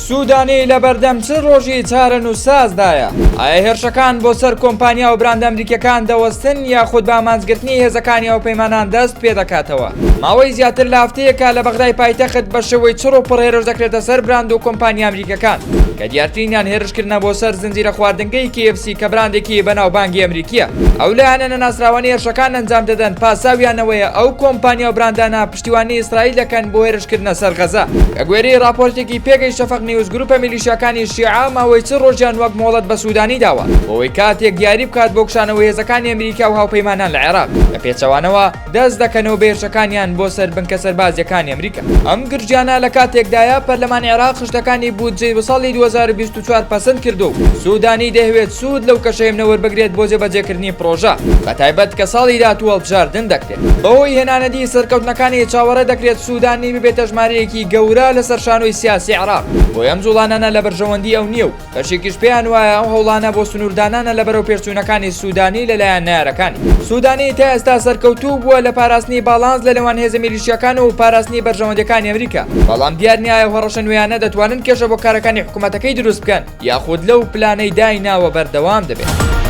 سوودانی لە بەردەم چ ڕۆژی چارەن و سازدایە؟ ئایا هێرشەکان بۆ سەر کۆمپانیا و براند ئەمریکیەکان دەوەستن یاخود بە ئامانجگرتنی هێزەکانی ئەو پەیمانان دەست پێ دەکاتەوە؟ ماوەی زیاتر لە هەفتەیەکە لە بەغدای پایتەخت بە شێوەی چڕ و پڕهێرش دەکرێتە سەر براند و کۆمپانیا ئەمریکیەکان کە دیارترینیان هێرشکردنە بۆ سەر زنجیرە خواردنگەی KFC کە براندێکی بەناوبانگی ئەمریکیە. ئەو لایەنە ناسراوانی هێرشەکان ئەنجام دەدەن پاساویانەوەیە ئەو کۆمپانیا و براندانە پشتیوانی ئیسرائیل دەکەن بۆ هێرشکردنە سەر غەزا. کە گوێرەی راپۆرتێکی پێگەی شەفەق نیوز گروپە میلیشیاکانی شیعە ماوەی چ ڕۆژیان وەک مۆڵەت بە سوودانی داوە بۆەوەی کاتێک دیاری بکات بۆ کشانەوەی هێزەکانی ئەمریکا و هاوپەیمانان لە عێراق لە پێچەوانەوە دەست دەکەنەوە بە هێرشەکانیان بۆ سەر بنکە سەربازیەکانی ئەمریکا. ئەم گرجانە لە کاتێکدایە پەرلەمانی عێراق خشتەکانی بودجەی بۆ ساڵی 2024 پەسەند کردو. سوودانی دەهوێت سوود لەو کەشەیەمنە وەربگرێت بۆ جێبەجێکردنی پرۆژە بەتایبەت کە ساڵی داهاتوو هەڵبژاردن دەکرێت. بەهۆی هێنانەدی سەرکەوتنەکانی چاوەڕێ دەکرێت سوودانی ببێتە ژمارەیەکی گەورە لەسەر شانۆی سیاسی عێراق. بۆی ئەم جوڵانانە لە بەرژەوەندی ئەو نییە و بەشێکیش پێیان وایە ئەو هەوڵانە بۆ سنووردانانە لە بەرەو پێچوونەکانی سوودانی لەلایەن نارەکانی. سوودانی تا ئێستا سەرکەوتوو بووە لە پاراستنی باڵانس لە لەوان هێزە میلیشیاکان و پاراستنی بەرژەوەندەکانی ئەمریکا. بەڵام دیار نیایە هەڕەشە نوێیانە دەتوانن کێشە بۆ کارەکانی حکوومەتەکەی دروست بکەن یاخود لەو پلانەی دایناوە بەردەوام دەبێت.